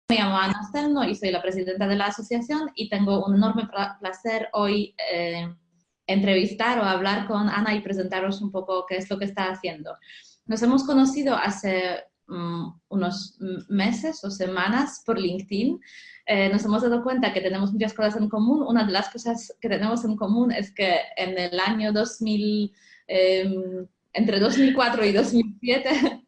Me llamo Ana Stelno y soy la presidenta de la asociación y tengo un enorme placer hoy entrevistar o hablar con Ana y presentaros un poco qué es lo que está haciendo. Nos hemos conocido hace unos meses o semanas por LinkedIn. Nos hemos dado cuenta que tenemos muchas cosas en común. Una de las cosas que tenemos en común es que en el año 2000, entre 2004 y 2007,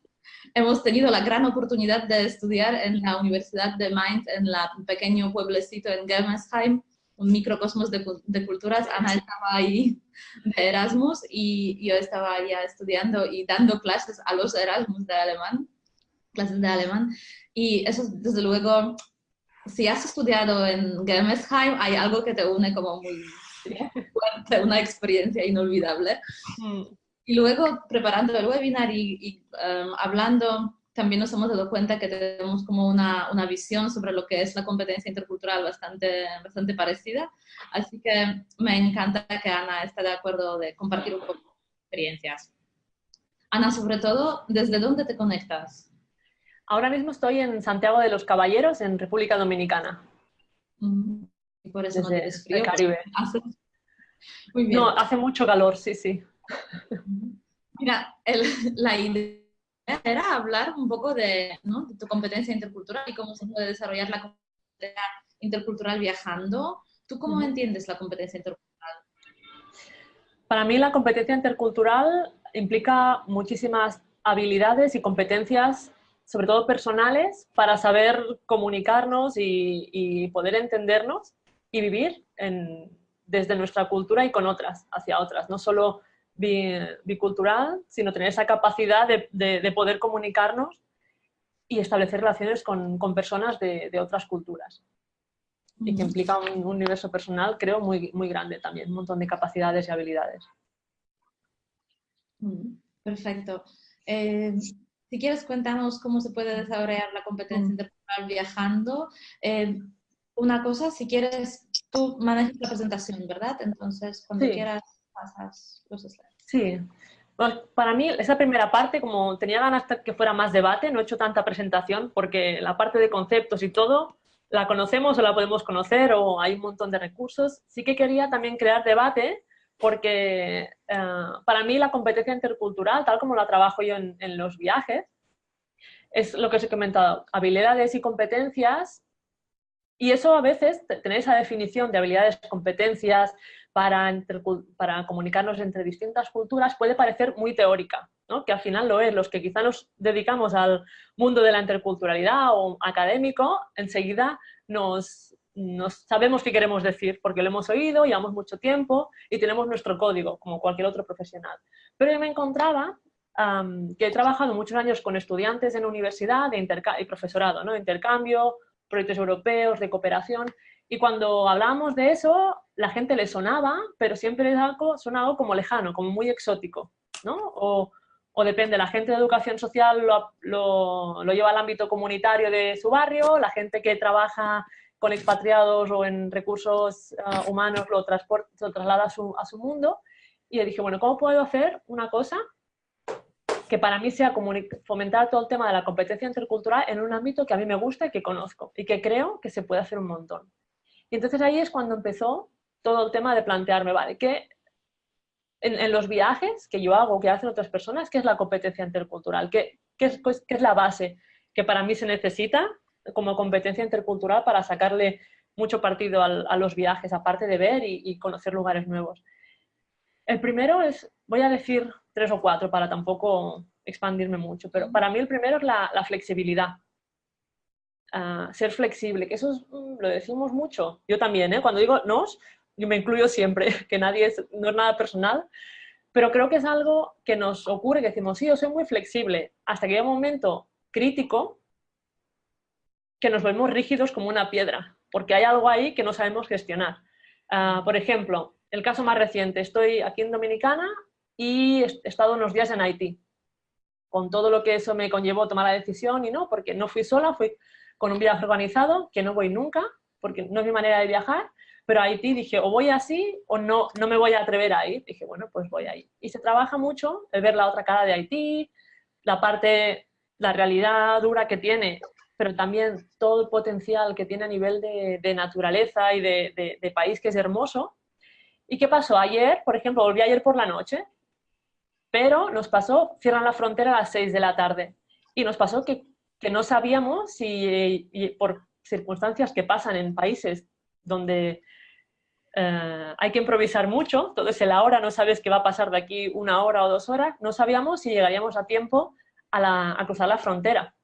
hemos tenido la gran oportunidad de estudiar en la Universidad de Mainz, en un pequeño pueblecito en Germersheim, un microcosmos de culturas. Ana estaba ahí de Erasmus y yo estaba allá estudiando y dando clases a los Erasmus de alemán, clases de alemán. Y eso, desde luego, si has estudiado en Germersheim, hay algo que te une como muy fuerte, una experiencia inolvidable. Y luego, preparando el webinar y hablando, también nos hemos dado cuenta que tenemos como una visión sobre lo que es la competencia intercultural bastante parecida. Así que me encanta que Ana esté de acuerdo de compartir un poco de experiencias. Ana, sobre todo, ¿desde dónde te conectas? Ahora mismo estoy en Santiago de los Caballeros, en República Dominicana. Y por eso no Desde tienes frío. el Caribe. Muy bien. No, hace mucho calor, sí, sí. Mira, la idea era hablar un poco de, ¿no?, de tu competencia intercultural y cómo se puede desarrollar la competencia intercultural viajando. ¿Tú cómo entiendes la competencia intercultural? Para mí la competencia intercultural implica muchísimas habilidades y competencias, sobre todo personales, para saber comunicarnos y poder entendernos y vivir desde nuestra cultura y con otras, hacia otras. No solo bicultural, sino tener esa capacidad de poder comunicarnos y establecer relaciones con personas de otras culturas. Y que implica un universo personal, creo, muy, muy grande también, un montón de capacidades y habilidades. Perfecto. Si quieres, cuéntanos cómo se puede desarrollar la competencia intercultural viajando. Una cosa, si quieres, tú manejas la presentación, ¿verdad? Entonces, cuando quieras, pasas los slides. Sí. Bueno, para mí, esa primera parte, como tenía ganas de que fuera más debate, no he hecho tanta presentación porque la parte de conceptos y todo la conocemos o la podemos conocer o hay un montón de recursos. Sí que quería también crear debate porque para mí la competencia intercultural, tal como la trabajo yo en los viajes, es lo que os he comentado, habilidades y competencias. Y eso a veces, tener esa definición de habilidades, competencias para comunicarnos entre distintas culturas puede parecer muy teórica, ¿no? Que al final lo es. Los que quizá nos dedicamos al mundo de la interculturalidad o académico, enseguida nos sabemos qué queremos decir, porque lo hemos oído, llevamos mucho tiempo y tenemos nuestro código, como cualquier otro profesional. Pero yo me encontraba que he trabajado muchos años con estudiantes en universidad y profesorado, ¿no? De intercambio, proyectos europeos, de cooperación, y cuando hablábamos de eso, la gente le sonaba, pero siempre sonaba como lejano, como muy exótico, ¿no? O depende, la gente de educación social lo lleva al ámbito comunitario de su barrio, la gente que trabaja con expatriados o en recursos humanos lo traslada a su mundo, y le dije, bueno, ¿cómo puedo hacer una cosa que para mí sea fomentar todo el tema de la competencia intercultural en un ámbito que a mí me gusta y que conozco y que creo que se puede hacer un montón? Y entonces ahí es cuando empezó todo el tema de plantearme, vale, ¿qué en los viajes que yo hago, que hacen otras personas, qué es la competencia intercultural? ¿Qué es la base que para mí se necesita como competencia intercultural para sacarle mucho partido a los viajes, aparte de ver y conocer lugares nuevos? El primero es, voy a decir 3 o 4 para tampoco expandirme mucho, pero para mí el primero es la flexibilidad. Ser flexible, que eso lo decimos mucho. Yo también, cuando digo nos, yo me incluyo siempre, que no es nada personal, pero creo que es algo que nos ocurre, que decimos, sí, yo soy muy flexible, hasta que llega un momento crítico que nos volvemos rígidos como una piedra, porque hay algo ahí que no sabemos gestionar. Por ejemplo, el caso más reciente, estoy aquí en Dominicana y he estado unos días en Haití, con todo lo que eso me conllevó tomar la decisión, y no, porque no fui sola, fui con un viaje organizado, que no voy nunca, porque no es mi manera de viajar, pero a Haití dije, o voy así o no me voy a atrever a ir. Dije, bueno, pues voy a ir. Y se trabaja mucho el ver la otra cara de Haití, la realidad dura que tiene pero también todo el potencial que tiene a nivel de naturaleza y de país, que es hermoso. ¿Y qué pasó? Ayer, por ejemplo, volví ayer por la noche, pero nos pasó, cierran la frontera a las 6 de la tarde. Y nos pasó que no sabíamos si, y por circunstancias que pasan en países donde hay que improvisar mucho, entonces en la hora no sabes qué va a pasar de aquí 1 hora o 2 horas, no sabíamos si llegaríamos a tiempo a cruzar la frontera.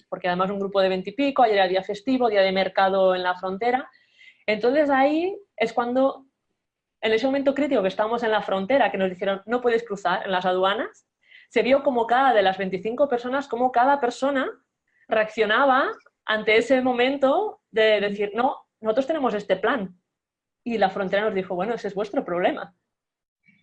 Porque además un grupo de 20 y pico, ayer era día festivo, día de mercado en la frontera. Entonces ahí es cuando, en ese momento crítico que estábamos en la frontera, que nos dijeron no puedes cruzar en las aduanas, se vio como cada de las 25 personas, como cada persona reaccionaba ante ese momento de decir, no, nosotros tenemos este plan. Y la frontera nos dijo, bueno, ese es vuestro problema.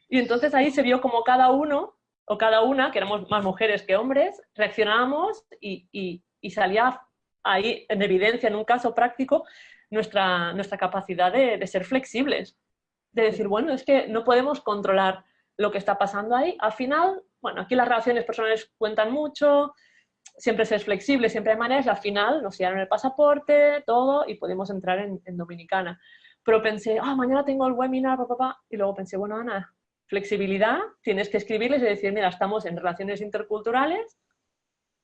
Y entonces ahí se vio como cada uno o cada una, que éramos más mujeres que hombres, reaccionábamos y salía ahí en evidencia, en un caso práctico, nuestra capacidad de ser flexibles. De decir, bueno, es que no podemos controlar lo que está pasando ahí. Al final, bueno, aquí las relaciones personales cuentan mucho, siempre ser flexible, siempre hay maneras, al final nos dieron el pasaporte, todo, y pudimos entrar en Dominicana. Pero pensé, mañana tengo el webinar, papá, y luego pensé, bueno, Ana, flexibilidad, tienes que escribirles y decir, mira, estamos en relaciones interculturales,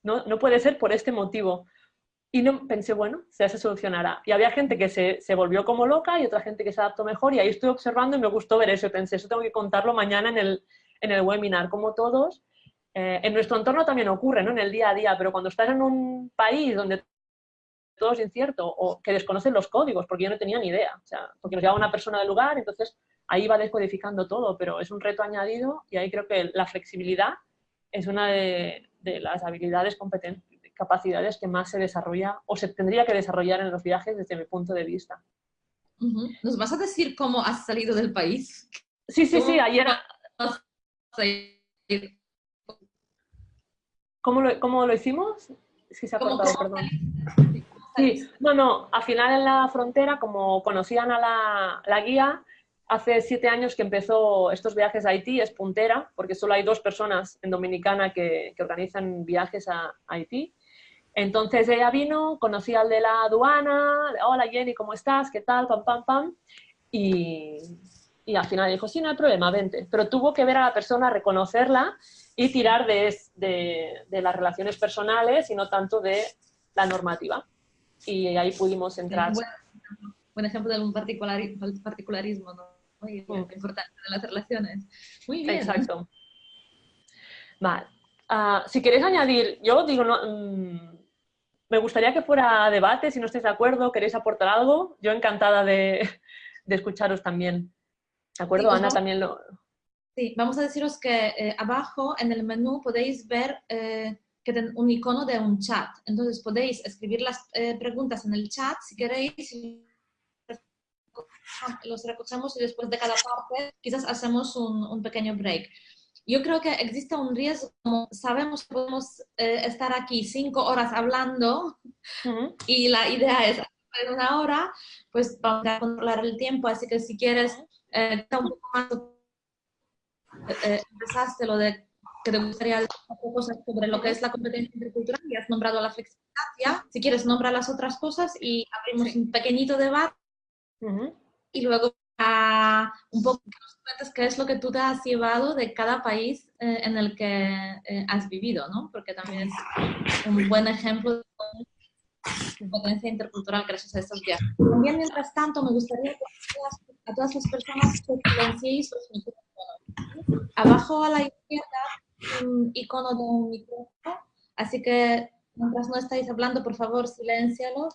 no puede ser por este motivo. Y no, pensé, bueno, se solucionará. Y había gente que se volvió como loca y otra gente que se adaptó mejor, y ahí estoy observando y me gustó ver eso. Y pensé, eso tengo que contarlo mañana en el webinar, como todos. En nuestro entorno también ocurre, ¿no? En el día a día, pero cuando estás en un país donde todo es incierto o que desconocen los códigos, porque yo no tenía ni idea, o sea, porque nos llevaba una persona del lugar, entonces ahí va descodificando todo, pero es un reto añadido y ahí creo que la flexibilidad es una de las habilidades, capacidades que más se desarrolla o se tendría que desarrollar en los viajes desde mi punto de vista. ¿Nos vas a decir cómo has salido del país? Sí, ayer... ¿Cómo lo hicimos? Es que se ha cortado, perdón. Sí, no, al final en la frontera, como conocían a la guía, hace 7 años que empezó estos viajes a Haití, es puntera, porque solo hay 2 personas en Dominicana que organizan viajes a Haití. Entonces ella vino, conocí al de la aduana, hola Jenny, ¿cómo estás? ¿Qué tal? Pam, pam, pam. Y al final dijo, sí, no hay problema, vente. Pero tuvo que ver a la persona, reconocerla y tirar de las relaciones personales y no tanto de la normativa. Y ahí pudimos entrar. Buen ejemplo de un particularismo, ¿no? Muy importante de las relaciones. Muy bien. Exacto. Vale. Si queréis añadir, yo digo, me gustaría que fuera debate, si no estáis de acuerdo, queréis aportar algo, yo encantada de escucharos también. ¿De acuerdo? Sí, Ana también lo... Sí, vamos a deciros que abajo en el menú podéis ver que tiene un icono de un chat. Entonces podéis escribir las preguntas en el chat si queréis. Los recogemos y después de cada parte quizás hacemos un pequeño break. Yo creo que existe un riesgo, como sabemos que podemos estar aquí 5 horas hablando y la idea es en 1 hora, pues vamos a controlar el tiempo, así que si quieres un poco más, empezaste lo de que te gustaría hablar cosas sobre lo que es la competencia intercultural y has nombrado la flexibilidad ya. Si quieres, nombra las otras cosas y abrimos un pequeñito debate y luego un poco que nos cuentes qué es lo que tú te has llevado de cada país en el que has vivido, ¿no? Porque también es un buen ejemplo de competencia intercultural gracias a estos viajes. También, mientras tanto, me gustaría que a todas las personas que silenciéis los micrófonos. Abajo a la izquierda un icono de un micrófono, así que mientras no estáis hablando, por favor, siléncialo.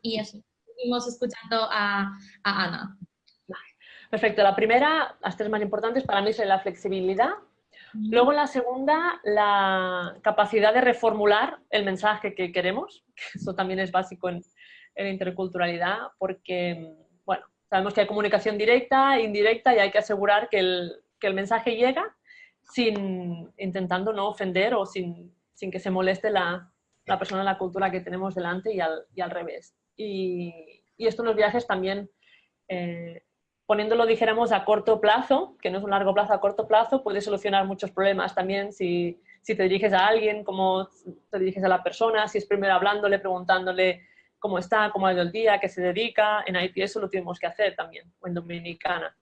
Y eso. Seguimos escuchando a Ana. Perfecto. La primera, las 3 más importantes para mí son la flexibilidad. Luego la segunda, la capacidad de reformular el mensaje que queremos. Eso también es básico en interculturalidad porque, bueno, sabemos que hay comunicación directa e indirecta y hay que asegurar que el mensaje llega intentando no ofender o sin que se moleste la persona de la cultura que tenemos delante y al revés. Y esto en los viajes también, poniéndolo, dijéramos, a corto plazo, que no es un largo plazo, a corto plazo, puede solucionar muchos problemas también si si te diriges a alguien, cómo te diriges a la persona, si es primero hablándole, preguntándole cómo está, cómo ha ido el día, qué se dedica. En Haití eso lo tuvimos que hacer también, o en Dominicana.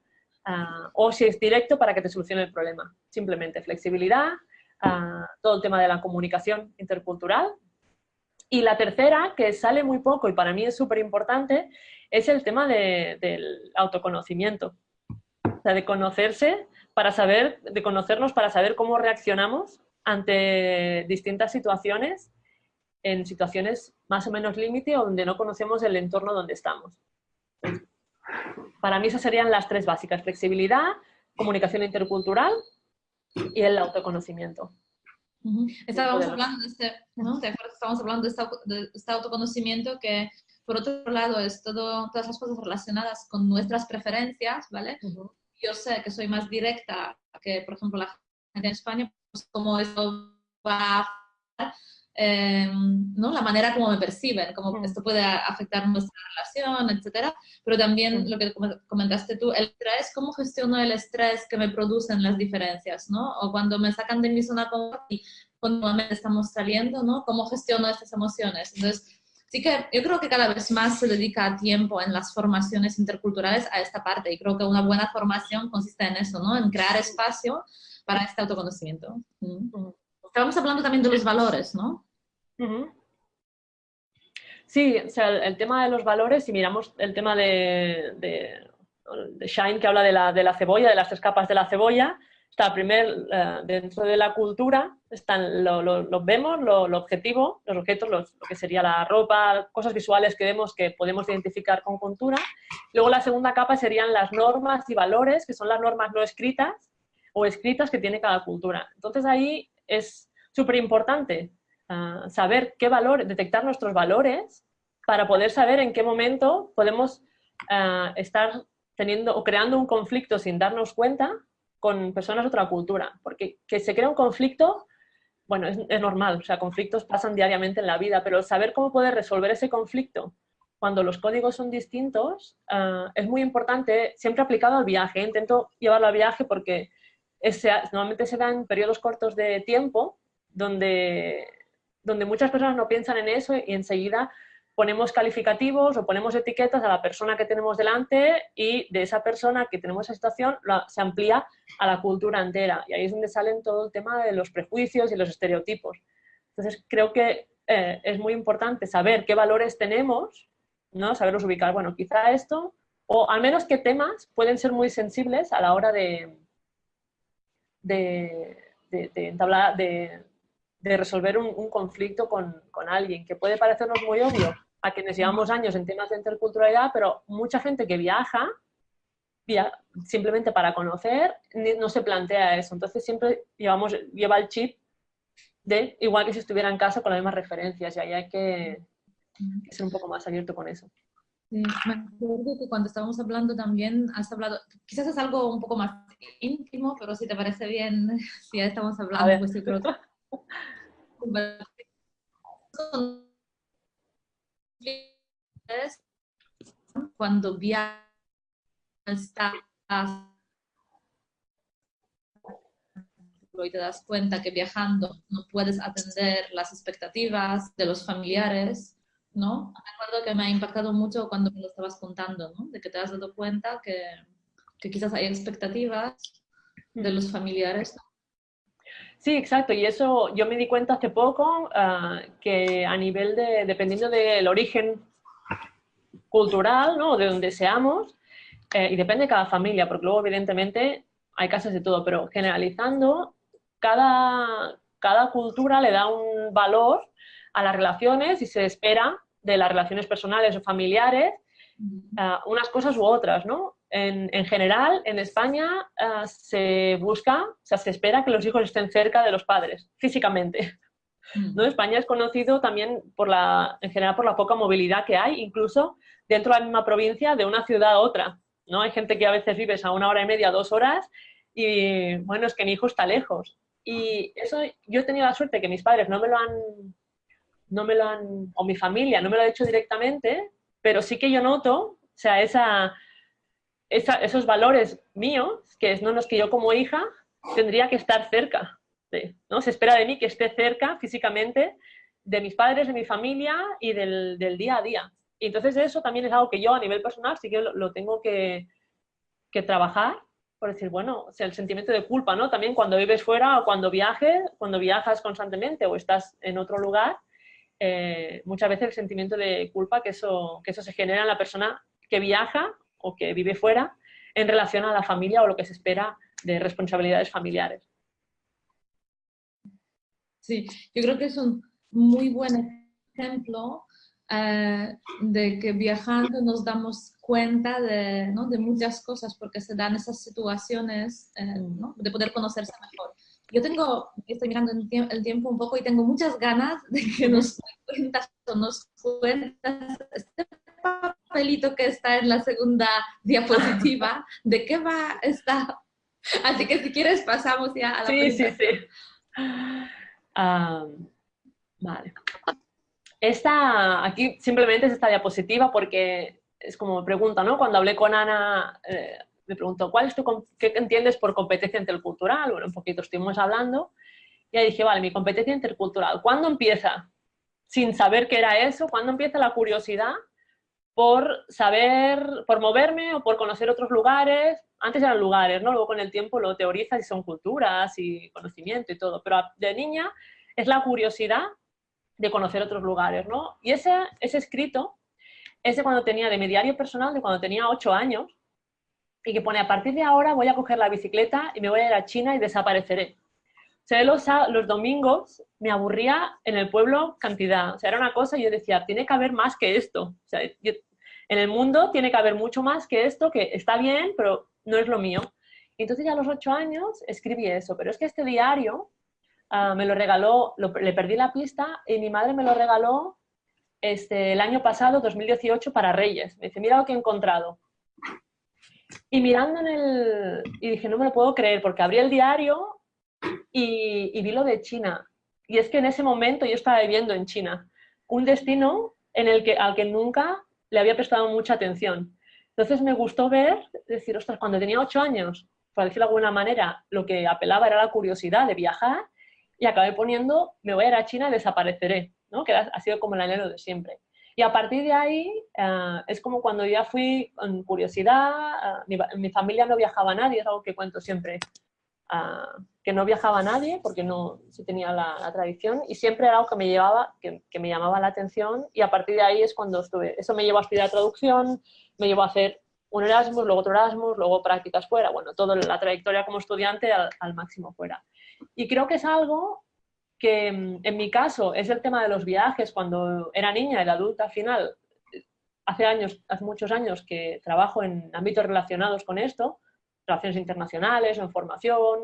O si es directo para que te solucione el problema. Simplemente flexibilidad, todo el tema de la comunicación intercultural. Y la tercera, que sale muy poco y para mí es súper importante, es el tema del autoconocimiento. O sea, de conocerse para saber, de conocernos para saber cómo reaccionamos ante distintas situaciones, en situaciones más o menos límite o donde no conocemos el entorno donde estamos. Entonces, para mí esas serían las tres básicas: flexibilidad, comunicación intercultural y el autoconocimiento. Estábamos hablando de este, ¿no? ¿Te acuerdas? Estábamos hablando de este autoconocimiento que, por otro lado, es todas las cosas relacionadas con nuestras preferencias, ¿vale? Yo sé que soy más directa que, por ejemplo, la gente en España, pues cómo eso va a afectar, ¿no? La manera como me perciben, cómo esto puede afectar nuestra relación, etcétera. Pero también lo que comentaste tú, el estrés, cómo gestiono el estrés que me producen las diferencias, ¿no? O cuando me sacan de mi zona confort y continuamente estamos saliendo, ¿no? Cómo gestiono estas emociones. Entonces, sí que yo creo que cada vez más se dedica tiempo en las formaciones interculturales a esta parte, y creo que una buena formación consiste en eso, ¿no? En crear espacio para este autoconocimiento. Estábamos hablando también de los valores, ¿no? Sí, o sea, el tema de los valores, si miramos el tema de Shine, que habla de la cebolla, de las 3 capas de la cebolla, está primero dentro de la cultura, están lo vemos, lo objetivo, los objetos, lo que sería la ropa, cosas visuales que vemos que podemos identificar con cultura. Luego la segunda capa serían las normas y valores, que son las normas no escritas o escritas que tiene cada cultura. Entonces ahí es súper importante saber qué valor, detectar nuestros valores para poder saber en qué momento podemos estar teniendo o creando un conflicto sin darnos cuenta con personas de otra cultura. Porque que se crea un conflicto, bueno, es normal, o sea, conflictos pasan diariamente en la vida, pero saber cómo poder resolver ese conflicto cuando los códigos son distintos es muy importante, siempre aplicado al viaje. Intento llevarlo al viaje porque normalmente se da en periodos cortos de tiempo donde muchas personas no piensan en eso y enseguida ponemos calificativos o ponemos etiquetas a la persona que tenemos delante y de esa persona que tenemos esa situación se amplía a la cultura entera. Y ahí es donde salen todo el tema de los prejuicios y los estereotipos. Entonces creo que es muy importante saber qué valores tenemos, ¿no? Saberlos ubicar. Bueno, quizá esto, o al menos qué temas pueden ser muy sensibles a la hora de entablar, de resolver un conflicto con alguien, que puede parecernos muy obvio a quienes llevamos años en temas de interculturalidad, pero mucha gente que viaja simplemente para conocer no se plantea eso. Entonces siempre lleva el chip de igual que si estuviera en casa con las mismas referencias, y ahí hay que ser un poco más abierto con eso. Sí, me acuerdo que cuando estábamos hablando también has hablado, quizás es algo un poco más íntimo, pero si te parece bien, si ya estamos hablando, pues yo creo que cuando viajas y te das cuenta que viajando no puedes atender las expectativas de los familiares, ¿no? Me acuerdo que me ha impactado mucho cuando me lo estabas contando, ¿no? De que te has dado cuenta que quizás hay expectativas de los familiares. Sí, exacto. Y eso yo me di cuenta hace poco que a nivel dependiendo del origen cultural, ¿no? De donde seamos, y depende de cada familia, porque luego evidentemente hay casos de todo, pero generalizando, cada cultura le da un valor a las relaciones y se espera de las relaciones personales o familiares unas cosas u otras, ¿no? En general, en España se busca, o sea, se espera que los hijos estén cerca de los padres, físicamente. ¿No? España es conocido también en general por la poca movilidad que hay, incluso dentro de la misma provincia, de una ciudad a otra, ¿no? Hay gente que a veces vives a 1 hora y media, 2 horas, y bueno, es que mi hijo está lejos. Y eso, yo he tenido la suerte que mis padres no me lo han, o mi familia no me lo ha hecho directamente, pero sí que yo noto, o sea, esos valores míos, que es que yo como hija tendría que estar cerca, ¿no? Se espera de mí que esté cerca físicamente de mis padres, de mi familia y del día a día. Y entonces eso también es algo que yo a nivel personal sí que lo tengo que trabajar, por decir, bueno, o sea, el sentimiento de culpa, ¿no? También cuando vives fuera o cuando viajas constantemente o estás en otro lugar, muchas veces el sentimiento de culpa que eso se genera en la persona que viaja o que vive fuera en relación a la familia o lo que se espera de responsabilidades familiares. Sí, yo creo que es un muy buen ejemplo de que viajando nos damos cuenta de, ¿no? de muchas cosas porque se dan esas situaciones ¿no? de poder conocerse mejor. Yo estoy mirando el tiempo un poco y tengo muchas ganas de que nos cuentas este papelito que está en la segunda diapositiva, de qué va esta. Así que si quieres pasamos ya a la presentación. Sí. Vale. Aquí simplemente es esta diapositiva porque es como me pregunta, ¿no? Cuando hablé con Ana, me preguntó, ¿qué entiendes por competencia intercultural? Bueno, un poquito estuvimos hablando y ahí dije, vale, mi competencia intercultural, ¿cuándo empieza? Sin saber qué era eso, ¿cuándo empieza la curiosidad por saber, por moverme o por conocer otros lugares? Antes eran lugares, ¿no? Luego con el tiempo lo teorizas y son culturas y conocimiento y todo, pero de niña es la curiosidad de conocer otros lugares, ¿no? Y ese escrito es de cuando tenía, de mi diario personal, de cuando tenía 8 años, y que pone, a partir de ahora voy a coger la bicicleta y me voy a ir a China y desapareceré. O sea, los domingos me aburría en el pueblo cantidad. O sea, era una cosa y yo decía, tiene que haber más que esto. O sea, en el mundo tiene que haber mucho más que esto, que está bien, pero no es lo mío. Y entonces ya a los 8 años escribí eso. Pero es que este diario me lo regaló, le perdí la pista y mi madre me lo regaló el año pasado, 2018, para Reyes. Me dice, mira lo que he encontrado. Y mirando y dije, no me lo puedo creer, porque abrí el diario y vi lo de China. Y es que en ese momento yo estaba viviendo en China, un destino al que nunca le había prestado mucha atención. Entonces me gustó decir, ostras, cuando tenía 8 años, por decirlo de alguna manera, lo que apelaba era la curiosidad de viajar y acabé poniendo, me voy a ir a China y desapareceré, ¿no? Que ha sido como el anhelo de siempre. Y a partir de ahí es como cuando ya fui con curiosidad, mi familia no viajaba nadie, es algo que cuento siempre, que no viajaba nadie porque no se tenía la tradición y siempre era algo que me llamaba la atención y a partir de ahí es cuando eso me llevó a estudiar traducción, me llevó a hacer un Erasmus, luego otro Erasmus, luego prácticas fuera, bueno, toda la trayectoria como estudiante al máximo fuera. Y creo que es algo que en mi caso es el tema de los viajes cuando era niña y de adulta al final, hace muchos años que trabajo en ámbitos relacionados con esto, relaciones internacionales o en formación,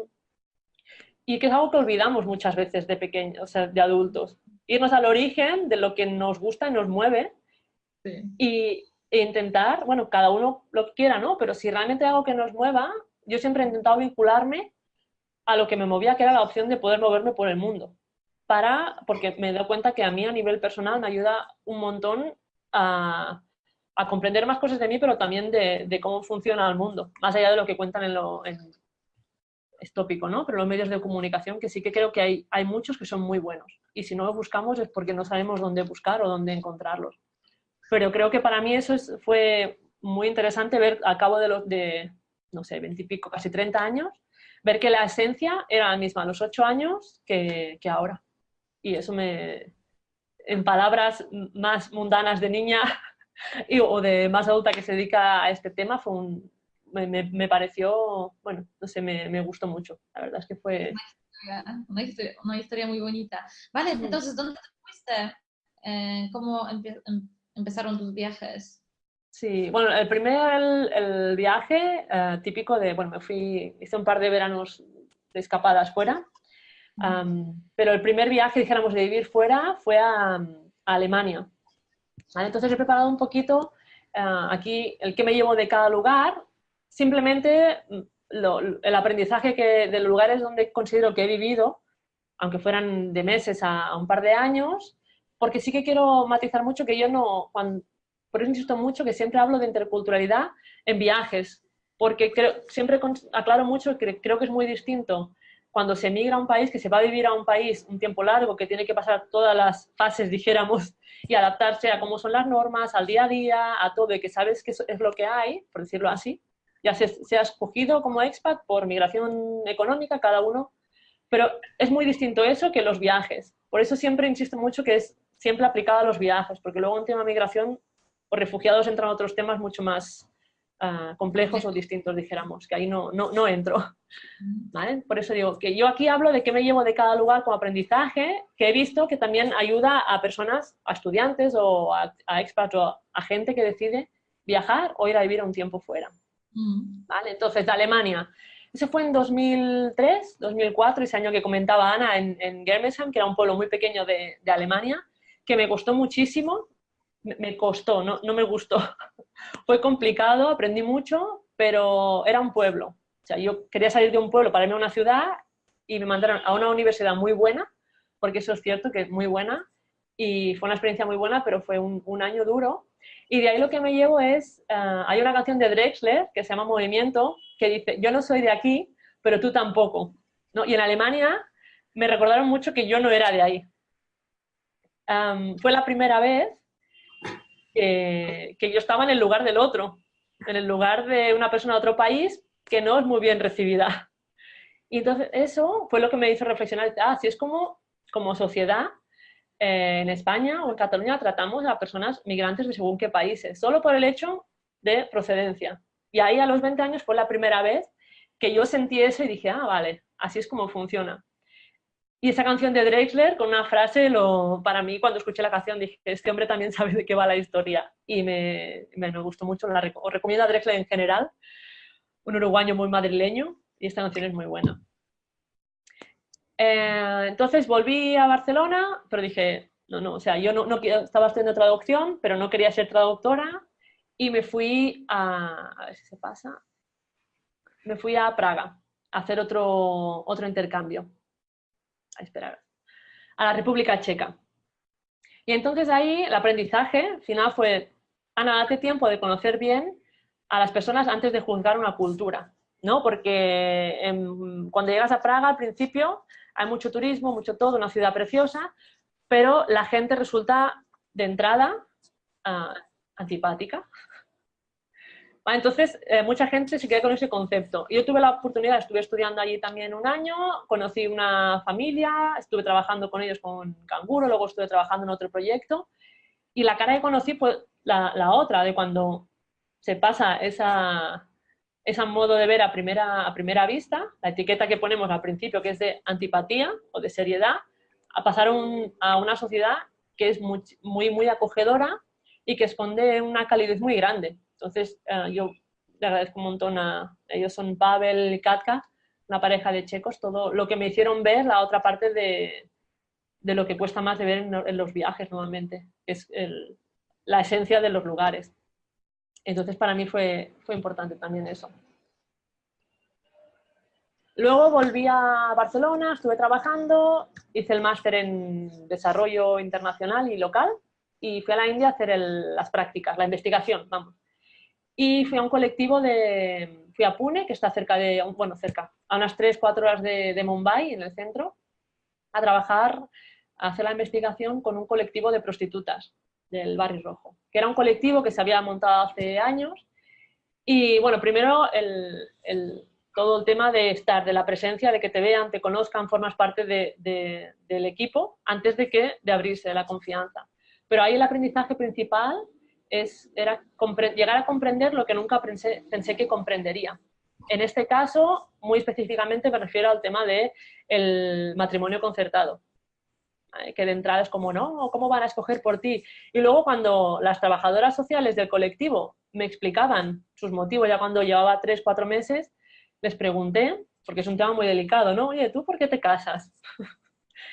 y que es algo que olvidamos muchas veces de pequeños, o sea, de adultos. Irnos al origen de lo que nos gusta y nos mueve e intentar, bueno, cada uno lo que quiera, ¿no? Pero si realmente hay algo que nos mueva, yo siempre he intentado vincularme a lo que me movía, que era la opción de poder moverme por el mundo. Porque me doy cuenta que a mí a nivel personal me ayuda un montón a comprender más cosas de mí, pero también de cómo funciona el mundo, más allá de lo que cuentan es tópico, ¿no? Pero los medios de comunicación, que sí que creo que hay muchos que son muy buenos. Y si no los buscamos es porque no sabemos dónde buscar o dónde encontrarlos. Pero creo que para mí fue muy interesante ver al cabo de no sé, 20 y pico, casi 30 años, ver que la esencia era la misma a los 8 años que ahora. Y eso en palabras más mundanas de niña o de más adulta que se dedica a este tema, me pareció, bueno, no sé, me gustó mucho. La verdad es que fue... Una historia muy bonita. Vale, entonces, ¿dónde te fuiste? ¿Cómo empezaron tus viajes? Sí, bueno, el viaje típico bueno, hice un par de veranos de escapadas fuera, pero el primer viaje, dijéramos, de vivir fuera fue a Alemania. ¿Vale? Entonces he preparado un poquito aquí el que me llevo de cada lugar, simplemente el aprendizaje de los lugares donde considero que he vivido, aunque fueran de meses a un par de años, porque sí que quiero matizar mucho que yo no, por eso insisto mucho que siempre hablo de interculturalidad en viajes, porque siempre aclaro mucho que creo que es muy distinto cuando se migra a un país, que se va a vivir a un país un tiempo largo, que tiene que pasar todas las fases, dijéramos, y adaptarse a cómo son las normas, al día a día, a todo, y que sabes que eso es lo que hay, por decirlo así, ya se ha escogido como expat por migración económica, cada uno, pero es muy distinto eso que los viajes. Por eso siempre insisto mucho que es siempre aplicado a los viajes, porque luego en tema migración o refugiados entran otros temas mucho más complejos o distintos, dijéramos, que ahí no entro. ¿Vale? Por eso digo que yo aquí hablo de qué me llevo de cada lugar como aprendizaje, que he visto que también ayuda a personas, a estudiantes o a expats o a gente que decide viajar o ir a vivir un tiempo fuera. ¿Vale? Entonces, de Alemania. Eso fue en 2003, 2004, ese año que comentaba Ana, en Germersheim, que era un pueblo muy pequeño de Alemania, que me costó muchísimo. Me costó, no me gustó. Fue complicado, aprendí mucho, pero era un pueblo. O sea, yo quería salir de un pueblo para irme a una ciudad y me mandaron a una universidad muy buena, porque eso es cierto que es muy buena, y fue una experiencia muy buena, pero fue un año duro. Y de ahí lo que me llevo es, hay una canción de Drexler que se llama Movimiento, que dice, yo no soy de aquí, pero tú tampoco, ¿no? Y en Alemania me recordaron mucho que yo no era de ahí. Fue la primera vez que yo estaba en el lugar del otro, en el lugar de una persona de otro país que no es muy bien recibida. Y entonces eso fue lo que me hizo reflexionar, si es como sociedad, en España o en Cataluña tratamos a personas migrantes de según qué países, solo por el hecho de procedencia. Y ahí a los 20 años fue la primera vez que yo sentí eso y dije, vale, así es como funciona. Y esa canción de Drexler, con una frase, para mí cuando escuché la canción dije, este hombre también sabe de qué va la historia. Y me gustó mucho, os recomiendo a Drexler en general, un uruguayo muy madrileño, y esta canción es muy buena. Entonces volví a Barcelona, pero dije, no, o sea, yo no estaba estudiando traducción, pero no quería ser traductora, y me fui a ver si se pasa, me fui a Praga a hacer otro intercambio. A esperar. A la República Checa. Y entonces ahí el aprendizaje final fue, Ana, date tiempo de conocer bien a las personas antes de juzgar una cultura, ¿no? Porque cuando llegas a Praga al principio hay mucho turismo, mucho todo, una ciudad preciosa, pero la gente resulta de entrada antipática. Entonces, mucha gente se queda con ese concepto. Yo tuve la oportunidad, estuve estudiando allí también un año, conocí una familia, estuve trabajando con ellos con canguro, luego estuve trabajando en otro proyecto, y la cara que conocí fue la otra, de cuando se pasa ese modo de ver a primera vista, la etiqueta que ponemos al principio, que es de antipatía o de seriedad, a pasar a una sociedad que es muy acogedora y que esconde una calidez muy grande. Entonces, yo le agradezco un montón ellos son Pavel y Katka, una pareja de checos, todo lo que me hicieron ver, la otra parte de lo que cuesta más de ver en los viajes normalmente, que es la esencia de los lugares. Entonces, para mí fue importante también eso. Luego volví a Barcelona, estuve trabajando, hice el máster en desarrollo internacional y local y fui a la India a hacer las prácticas, la investigación, vamos. Y fui a un colectivo fui a Pune, que está cerca, a unas 3-4 horas de Mumbai, en el centro, a trabajar, a hacer la investigación con un colectivo de prostitutas del Barrio Rojo, que era un colectivo que se había montado hace años. Y bueno, primero todo el tema de la presencia, de que te vean, te conozcan, formas parte del equipo antes de abrirse la confianza. Pero ahí el aprendizaje principal era llegar a comprender lo que nunca pensé que comprendería. En este caso, muy específicamente me refiero al tema del matrimonio concertado, que de entrada es como, no, ¿cómo van a escoger por ti? Y luego cuando las trabajadoras sociales del colectivo me explicaban sus motivos, ya cuando llevaba 3-4 meses, les pregunté, porque es un tema muy delicado, ¿no? Oye, ¿tú por qué te casas?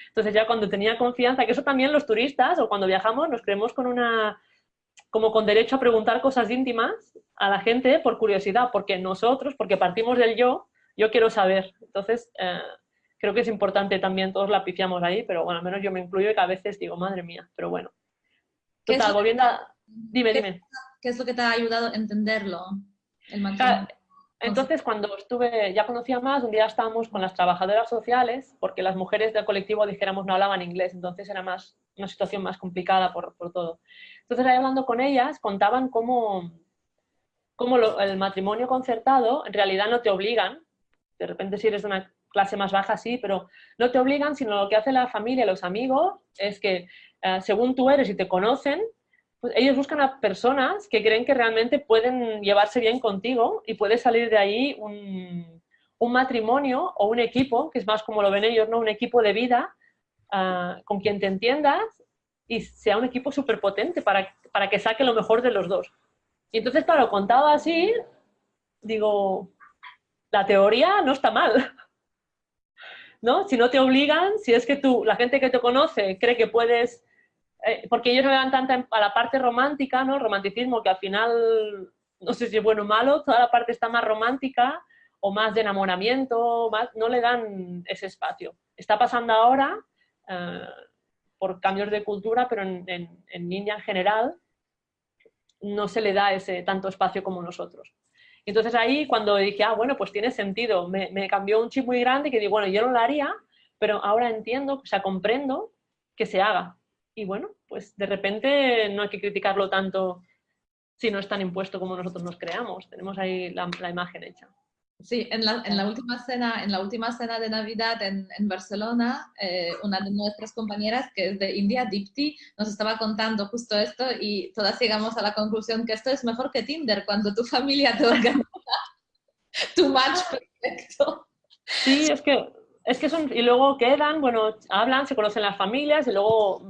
Entonces ya cuando tenía confianza, que eso también los turistas o cuando viajamos nos creemos como con derecho a preguntar cosas íntimas a la gente por curiosidad, porque partimos del yo quiero saber. Entonces, creo que es importante también, todos la pifiamos ahí, pero bueno, al menos yo me incluyo y que a veces digo, madre mía, pero bueno. Total, volviendo a... Dime. ¿Qué es lo que te ha ayudado a entenderlo, el matrimonio? Entonces, cuando ya conocía más, un día estábamos con las trabajadoras sociales, porque las mujeres del colectivo, dijéramos, no hablaban inglés, entonces era una situación más complicada por todo. Entonces, ahí hablando con ellas, contaban cómo el matrimonio concertado en realidad no te obligan, de repente si eres de una clase más baja sí, pero no te obligan, sino lo que hace la familia, los amigos, es que según tú eres y te conocen, pues ellos buscan a personas que creen que realmente pueden llevarse bien contigo y puede salir de ahí un matrimonio o un equipo, que es más como lo ven ellos, ¿no? Un equipo de vida con quien te entiendas y sea un equipo súper potente para que saque lo mejor de los dos. Y entonces, claro, contado así, digo, la teoría no está mal, ¿no? Si no te obligan, si es que la gente que te conoce cree que puedes, porque ellos le dan tanta a la parte romántica, ¿no? El romanticismo, que al final, no sé si es bueno o malo, toda la parte está más romántica o más de enamoramiento, no le dan ese espacio. Está pasando ahora por cambios de cultura, pero en India en general no se le da ese tanto espacio como nosotros. Entonces ahí cuando dije, bueno, pues tiene sentido, me cambió un chip muy grande que digo, bueno, yo no lo haría, pero ahora entiendo, o sea, comprendo que se haga. Y bueno, pues de repente no hay que criticarlo tanto si no es tan impuesto como nosotros nos creamos. Tenemos ahí la imagen hecha. Sí, en la última cena de Navidad en Barcelona, una de nuestras compañeras, que es de India, Dipti, nos estaba contando justo esto y todas llegamos a la conclusión que esto es mejor que Tinder, cuando tu familia te organiza tu match perfecto. Sí, es que son, y luego quedan, bueno, hablan, se conocen las familias y luego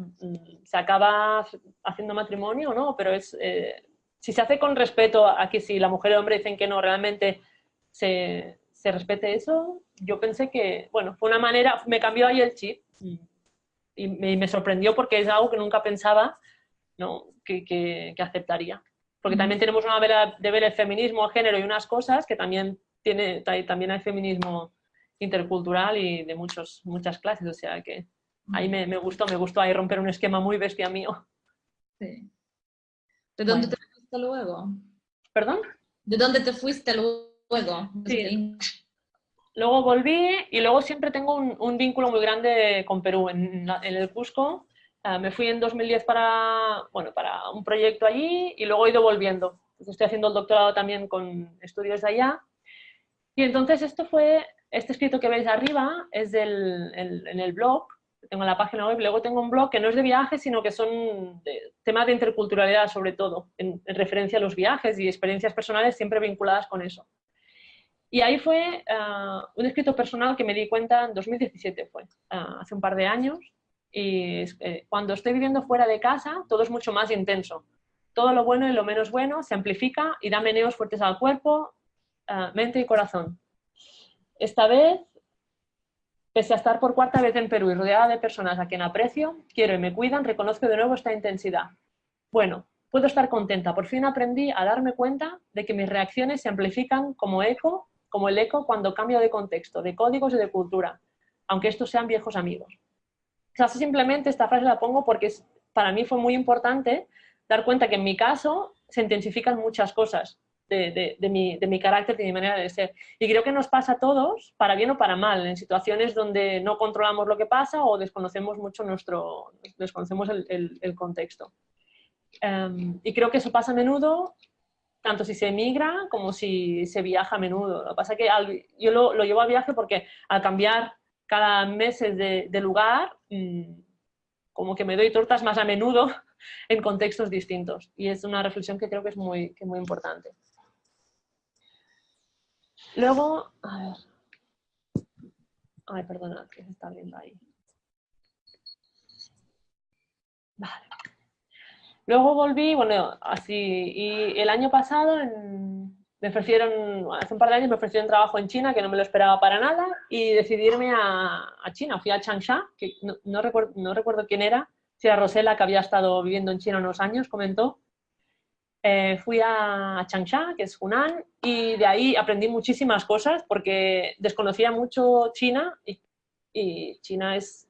se acaba haciendo matrimonio, ¿no? Pero si se hace con respeto a que si la mujer y el hombre dicen que no, realmente se respete eso, yo pensé que, bueno, fue una manera, me cambió ahí el chip y me sorprendió porque es algo que nunca pensaba, ¿no? que aceptaría. Porque también tenemos una vela de ver el feminismo, género y unas cosas que también también hay feminismo intercultural y de muchas clases, o sea que ahí me gustó ahí romper un esquema muy bestia mío. Sí. ¿De dónde Bueno. te fuiste luego? ¿Perdón? ¿De dónde te fuiste luego? Sí. Luego volví y luego siempre tengo un vínculo muy grande con Perú. En el Cusco me fui en 2010 para un proyecto allí y luego he ido volviendo. Entonces estoy haciendo el doctorado también con estudios de allá. Y entonces este escrito que veis arriba es en el blog, tengo la página web, luego tengo un blog que no es de viajes, sino que son temas de interculturalidad sobre todo, en referencia a los viajes y experiencias personales siempre vinculadas con eso. Y ahí fue un escrito personal que me di cuenta en 2017, hace un par de años, y cuando estoy viviendo fuera de casa todo es mucho más intenso. Todo lo bueno y lo menos bueno se amplifica y da meneos fuertes al cuerpo, mente y corazón. Esta vez, pese a estar por cuarta vez en Perú y rodeada de personas a quien aprecio, quiero y me cuidan, reconozco de nuevo esta intensidad. Bueno, puedo estar contenta. Por fin aprendí a darme cuenta de que mis reacciones se amplifican como el eco cuando cambio de contexto, de códigos y de cultura, aunque estos sean viejos amigos. O sea, simplemente esta frase la pongo porque para mí fue muy importante dar cuenta que en mi caso se intensifican muchas cosas de mi carácter, de mi manera de ser. Y creo que nos pasa a todos, para bien o para mal, en situaciones donde no controlamos lo que pasa o desconocemos mucho desconocemos el contexto. Y creo que eso pasa a menudo, tanto si se emigra como si se viaja a menudo. Lo que pasa es que yo lo llevo a viaje porque al cambiar cada mes de lugar, como que me doy tortas más a menudo en contextos distintos. Y es una reflexión que creo que es muy importante. Luego, a ver. Ay, perdona, que se está viendo ahí. Vale. Luego volví, bueno, así, y el año pasado me ofrecieron, hace un par de años me ofrecieron trabajo en China, que no me lo esperaba para nada, y decidí irme a China. Fui a Changsha, que no recuerdo quién era, si era Rosela, que había estado viviendo en China unos años, comentó. Fui a Changsha, que es Hunan, y de ahí aprendí muchísimas cosas, porque desconocía mucho China, y China es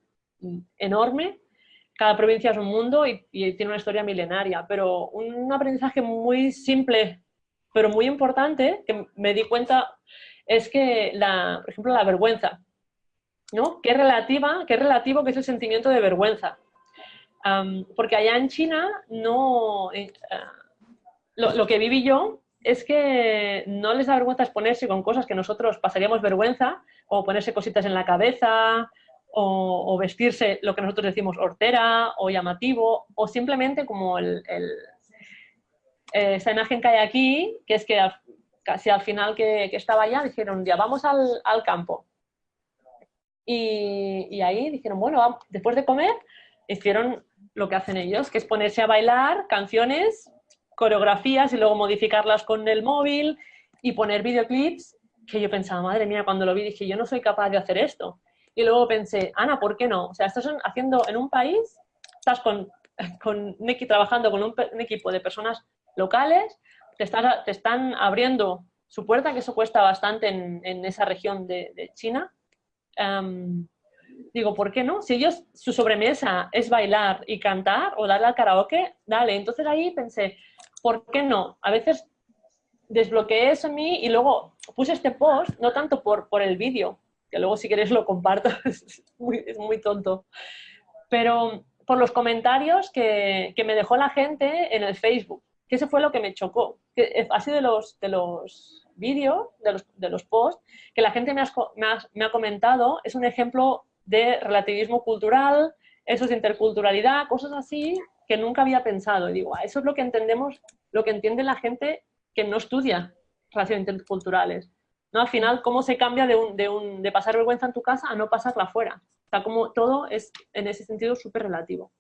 enorme. Cada provincia es un mundo y tiene una historia milenaria, pero un aprendizaje muy simple pero muy importante, que me di cuenta, es que, por ejemplo, la vergüenza, ¿no? Qué relativo que es el sentimiento de vergüenza. Porque allá en China no... lo que viví yo es que no les da vergüenza exponerse con cosas que nosotros pasaríamos vergüenza, o ponerse cositas en la cabeza, o vestirse lo que nosotros decimos hortera o llamativo, o simplemente como esta imagen que hay aquí, que es que casi al final que estaba allá, dijeron, ya vamos al campo. Y ahí dijeron, bueno, después de comer, hicieron lo que hacen ellos, que es ponerse a bailar canciones, coreografías y luego modificarlas con el móvil y poner videoclips, que yo pensaba, madre mía, cuando lo vi dije, yo no soy capaz de hacer esto. Y luego pensé, Ana, ¿por qué no? O sea, estás haciendo en un país, estás trabajando con un equipo de personas locales, te están abriendo su puerta, que eso cuesta bastante en esa región de China. Digo, ¿por qué no? Si ellos, su sobremesa es bailar y cantar o darle al karaoke, dale. Entonces ahí pensé, ¿por qué no? A veces desbloqueé eso en mí y luego puse este post, no tanto por el vídeo, que luego si queréis lo comparto, es muy tonto, pero por los comentarios que me dejó la gente en el Facebook, que eso fue lo que me chocó, que ha sido de los vídeos, de los posts, que la gente me ha comentado, es un ejemplo de relativismo cultural, eso es interculturalidad, cosas así que nunca había pensado. Y digo, eso es lo que entendemos, lo que entiende la gente que no estudia relaciones interculturales, ¿no? Al final, cómo se cambia de pasar vergüenza en tu casa a no pasarla afuera. O sea, como todo es, en ese sentido, súper relativo.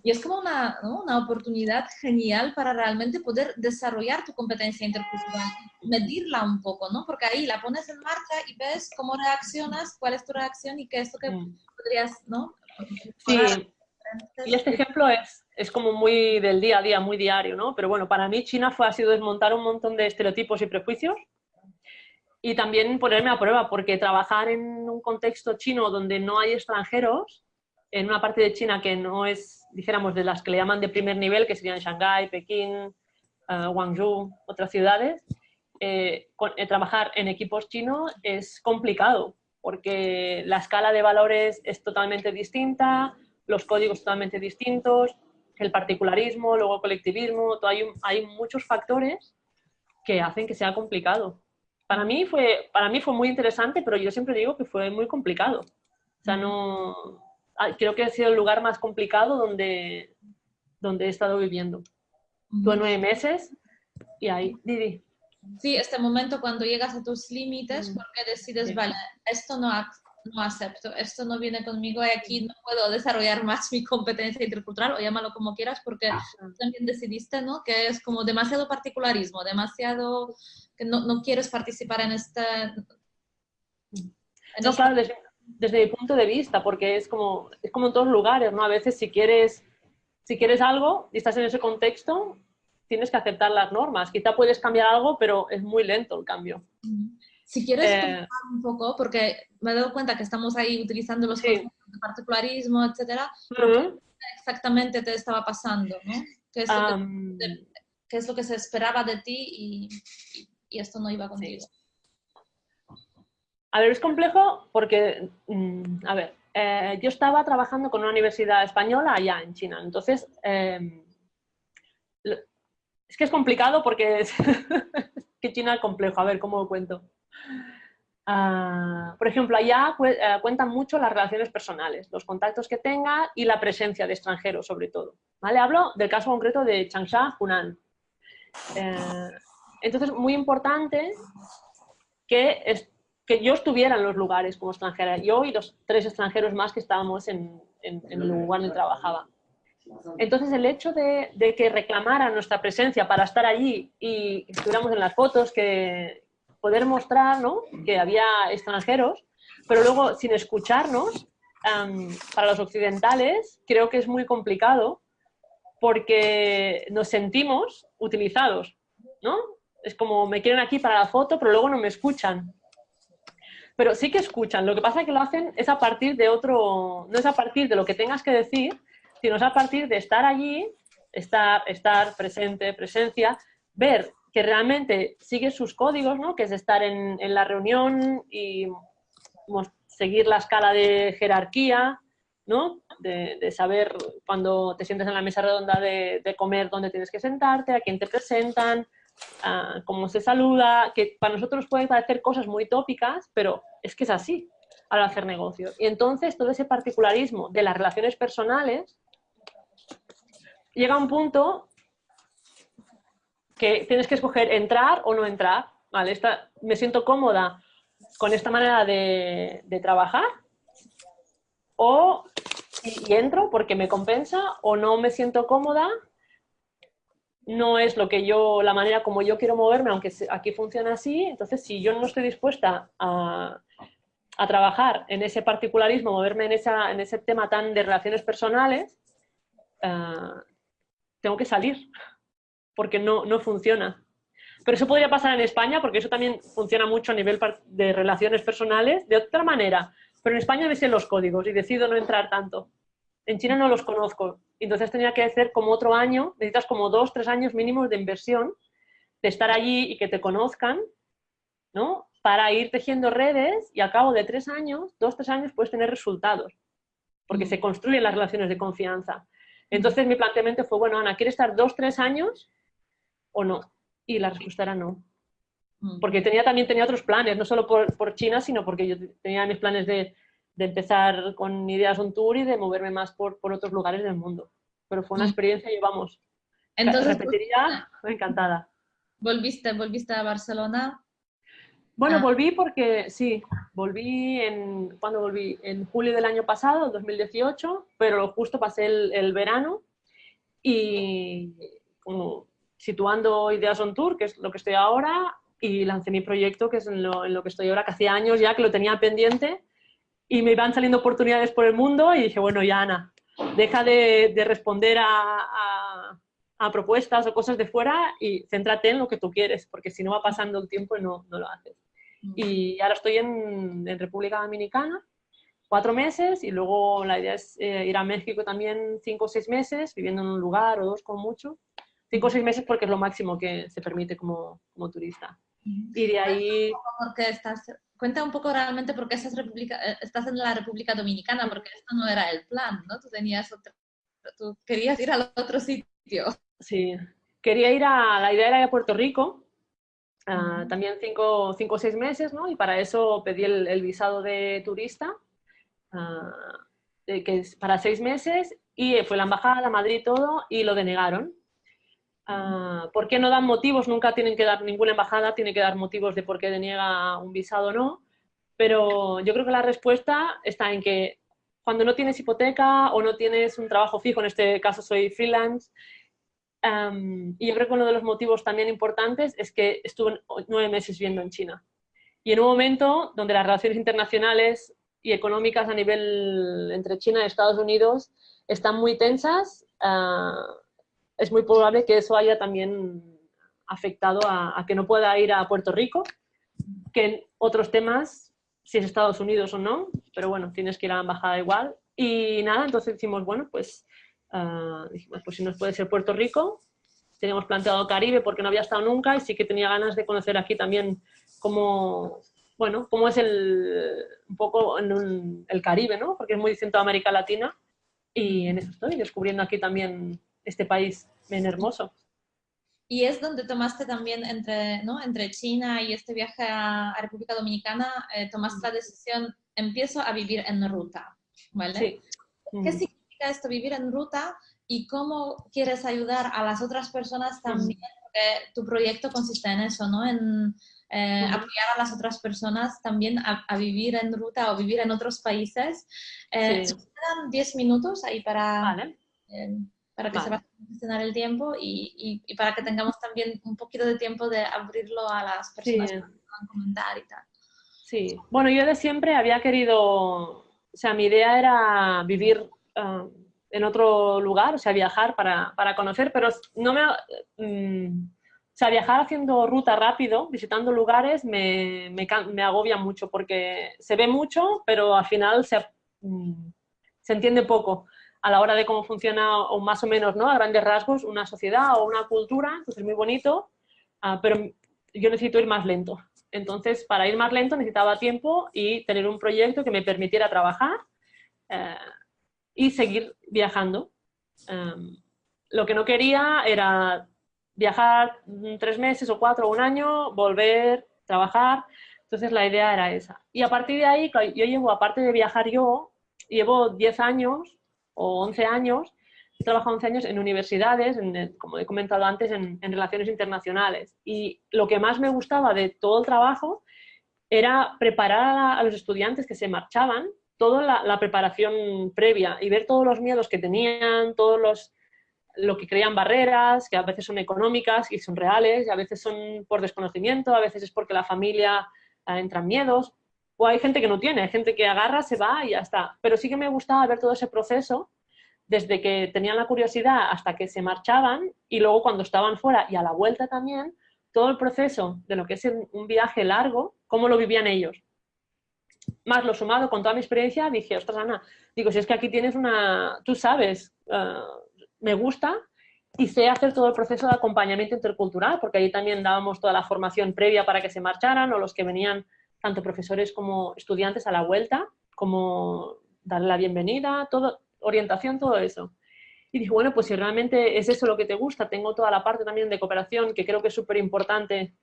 Y es como una, ¿no?, una oportunidad genial para realmente poder desarrollar tu competencia intercultural, medirla un poco, ¿no? Porque ahí la pones en marcha y ves cómo reaccionas, cuál es tu reacción y qué es lo que podrías, ¿no? Sí, y este ejemplo es como muy del día a día, muy diario, ¿no? Pero bueno, para mí China ha sido desmontar un montón de estereotipos y prejuicios y también ponerme a prueba, porque trabajar en un contexto chino donde no hay extranjeros, en una parte de China que no es, dijéramos, de las que le llaman de primer nivel, que serían Shanghái, Pekín, Guangzhou, otras ciudades, trabajar en equipos chinos es complicado, porque la escala de valores es totalmente distinta, los códigos totalmente distintos, el particularismo, luego el colectivismo, hay muchos factores que hacen que sea complicado. Para mí fue muy interesante, pero yo siempre digo que fue muy complicado. O sea, creo que ha sido el lugar más complicado donde he estado viviendo. Tuve 9 meses y ahí, Didi. Sí, este momento cuando llegas a tus límites, porque decides, sí, vale, esto no acepto, esto no viene conmigo y aquí no puedo desarrollar más mi competencia intercultural, o llámalo como quieras, porque también decidiste, ¿no?, que es como demasiado particularismo, demasiado que no quieres participar en este... No, claro, desde mi punto de vista, porque es como en todos lugares, ¿no? A veces si quieres algo y estás en ese contexto, tienes que aceptar las normas. Quizá puedes cambiar algo, pero es muy lento el cambio. Si quieres comentar un poco, porque me he dado cuenta que estamos ahí utilizando los conceptos de particularismo, etcétera, pero ¿qué exactamente te estaba pasando, ¿no? ¿Qué es lo que se esperaba de ti y esto no iba contigo? Sí. A ver, es complejo porque, yo estaba trabajando con una universidad española allá en China, entonces es que es complicado porque es que China es complejo. A ver, ¿cómo lo cuento? Por ejemplo, allá cuentan mucho las relaciones personales, los contactos que tenga y la presencia de extranjeros, sobre todo. ¿Vale? Hablo del caso concreto de Changsha, Hunan. Entonces, muy importante que yo estuviera en los lugares como extranjera, yo y los 3 extranjeros más que estábamos en el lugar donde trabajaba. Entonces, el hecho de que reclamaran nuestra presencia para estar allí y estuviéramos en las fotos, que poder mostrar, ¿no?, que había extranjeros, pero luego sin escucharnos, para los occidentales creo que es muy complicado porque nos sentimos utilizados, ¿no? Es como, me quieren aquí para la foto, pero luego no me escuchan. Pero sí que escuchan. Lo que pasa es que lo hacen es a partir de no es a partir de lo que tengas que decir, sino es a partir de estar allí, estar presente, presencia, ver que realmente sigue sus códigos, ¿no? Que es estar en la reunión y seguir la escala de jerarquía, ¿no? De saber cuando te sientes en la mesa redonda de comer dónde tienes que sentarte, a quién te presentan, cómo se saluda, que para nosotros pueden parecer cosas muy tópicas, pero es que es así al hacer negocio. Y entonces todo ese particularismo de las relaciones personales llega a un punto que tienes que escoger entrar o no entrar. Vale, me siento cómoda con esta manera de trabajar y entro porque me compensa, o no me siento cómoda, no es la manera como yo quiero moverme, aunque aquí funciona así. Entonces, si yo no estoy dispuesta a trabajar en ese particularismo, moverme en ese tema tan de relaciones personales, tengo que salir, porque no funciona. Pero eso podría pasar en España, porque eso también funciona mucho a nivel de relaciones personales, de otra manera. Pero en España me sé los códigos y decido no entrar tanto. En China no los conozco. Entonces tenía que hacer como otro año, necesitas como 2, 3 años mínimos de inversión, de estar allí y que te conozcan, ¿no? Para ir tejiendo redes, y al cabo de 3 años, 2, 3 años, puedes tener resultados, porque se construyen las relaciones de confianza. Entonces mi planteamiento fue, bueno, Ana, ¿quieres estar 2, 3 años o no? Y la respuesta era no. Porque también tenía otros planes, no solo por China, sino porque yo tenía mis planes de empezar con Ideas on Tour y de moverme más por otros lugares del mundo. Pero fue una experiencia y vamos, Entonces, repetiría, encantada. ¿volviste a Barcelona? Bueno, volví porque, sí, ¿cuándo volví? En julio del año pasado, 2018, pero justo pasé el verano y como situando Ideas on Tour, que es lo que estoy ahora, y lancé mi proyecto, que es en lo que estoy ahora, que hacía años ya que lo tenía pendiente, y me iban saliendo oportunidades por el mundo, y dije, bueno, ya Ana, deja de responder a propuestas o cosas de fuera y céntrate en lo que tú quieres, porque si no va pasando el tiempo y no lo haces. Y ahora estoy en República Dominicana, 4 meses, y luego la idea es ir a México también 5 o 6 meses, viviendo en un lugar o 2 como mucho. 5 o 6 meses porque es lo máximo que se permite como turista. Y de ahí... Cuenta un poco realmente por qué estás en la República Dominicana, porque esto no era el plan, ¿no? Tú querías ir al otro sitio. Sí, quería la idea era ir a Puerto Rico, también 5 o 6 meses, ¿no? Y para eso pedí el visado de turista, que es para 6 meses, y fue la embajada, Madrid y todo, y lo denegaron. ¿Por qué no dan motivos? Nunca tienen que dar, ninguna embajada tiene que dar motivos de por qué deniega un visado o no, pero yo creo que la respuesta está en que cuando no tienes hipoteca o no tienes un trabajo fijo, en este caso soy freelance, y yo creo que uno de los motivos también importantes es que estuve 9 meses viviendo en China. Y en un momento donde las relaciones internacionales y económicas a nivel entre China y Estados Unidos están muy tensas, es muy probable que eso haya también afectado a que no pueda ir a Puerto Rico, que en otros temas, si es Estados Unidos o no, pero bueno, tienes que ir a la embajada igual. Y nada, entonces decimos, bueno, pues dijimos, pues si nos puede ser Puerto Rico. Teníamos planteado Caribe porque no había estado nunca y sí que tenía ganas de conocer aquí también cómo es un poco el Caribe, ¿no? Porque es muy distinto a América Latina, y en eso estoy, descubriendo aquí también este país bien hermoso. Y es donde tomaste también entre China y este viaje a República Dominicana, tomaste la decisión, empiezo a vivir en ruta, ¿vale? Sí. ¿Qué significa esto, vivir en ruta? ¿Y cómo quieres ayudar a las otras personas también? Porque tu proyecto consiste en eso, ¿no? En apoyar a las otras personas también a vivir en ruta o vivir en otros países. Sí. Me quedan 10 minutos ahí para Vale. Que se vaya a gestionar el tiempo y para que tengamos también un poquito de tiempo de abrirlo a las personas que puedan comentar y tal. Sí, bueno, yo de siempre había querido, o sea, mi idea era vivir en otro lugar, o sea, viajar para conocer, pero no o sea, viajar haciendo ruta rápido, visitando lugares, me agobia mucho porque se ve mucho, pero al final se entiende poco a la hora de cómo funciona, o más o menos, ¿no? A grandes rasgos, una sociedad o una cultura. Entonces es muy bonito, pero yo necesito ir más lento. Entonces, para ir más lento necesitaba tiempo y tener un proyecto que me permitiera trabajar y seguir viajando. Lo que no quería era viajar 3 meses o 4 o un año, volver, trabajar. Entonces la idea era esa. Y a partir de ahí, yo llevo, aparte de viajar yo, llevo 10 años o 11 años, he trabajado 11 años en universidades, como he comentado antes, en relaciones internacionales. Y lo que más me gustaba de todo el trabajo era preparar a los estudiantes que se marchaban, toda la preparación previa y ver todos los miedos que tenían, lo que crean barreras, que a veces son económicas y son reales, y a veces son por desconocimiento, a veces es porque la familia entra en miedos, o hay gente que no tiene, hay gente que agarra, se va y ya está. Pero sí que me gustaba ver todo ese proceso, desde que tenían la curiosidad hasta que se marchaban, y luego cuando estaban fuera y a la vuelta también, todo el proceso de lo que es un viaje largo, cómo lo vivían ellos. Más lo sumado con toda mi experiencia, dije, ostras, Ana, digo, si es que aquí tienes tú sabes, me gusta y sé hacer todo el proceso de acompañamiento intercultural, porque ahí también dábamos toda la formación previa para que se marcharan, o los que venían, tanto profesores como estudiantes a la vuelta, como darle la bienvenida, todo, orientación, todo eso. Y dije, bueno, pues si realmente es eso lo que te gusta, tengo toda la parte también de cooperación, que creo que es súper importante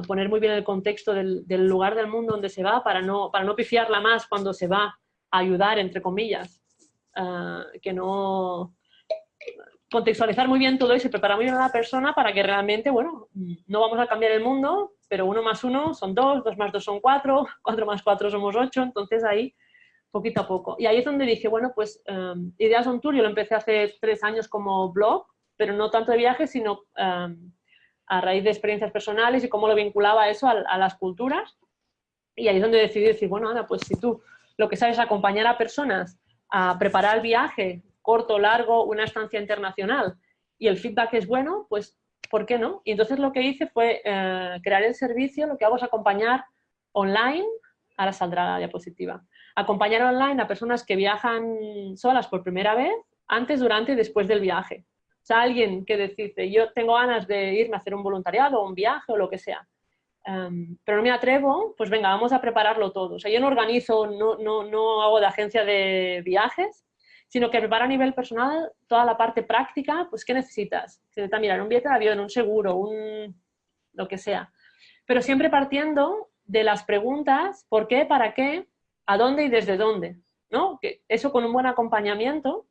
poner muy bien el contexto del lugar del mundo donde se va, para no pifiarla más cuando se va a ayudar, entre comillas, que no contextualizar muy bien todo eso y preparar muy bien a la persona para que realmente, bueno, no vamos a cambiar el mundo, pero 1 más 1 son 2, 2 más 2 son 4, 4 más 4 somos 8, entonces ahí poquito a poco. Y ahí es donde dije, bueno, pues Ideas on Tour yo lo empecé hace 3 años como blog, pero no tanto de viajes, sino a raíz de experiencias personales y cómo lo vinculaba eso a las culturas. Y ahí es donde decidí decir, bueno, Ana, pues si tú lo que sabes es acompañar a personas a preparar el viaje, corto, largo, una estancia internacional, y el feedback es bueno, pues ¿por qué no? Y entonces lo que hice fue crear el servicio, lo que hago es acompañar online, ahora saldrá la diapositiva, acompañar online a personas que viajan solas por primera vez, antes, durante y después del viaje. O sea, alguien que dice, yo tengo ganas de irme a hacer un voluntariado o un viaje o lo que sea, pero no me atrevo, pues venga, vamos a prepararlo todo. O sea, yo no organizo, no hago de agencia de viajes, sino que preparo a nivel personal toda la parte práctica, pues ¿qué necesitas? Se necesita mirar un billete de avión, un seguro, lo que sea. Pero siempre partiendo de las preguntas, ¿por qué, para qué, a dónde y desde dónde? ¿No? Que eso con un buen acompañamiento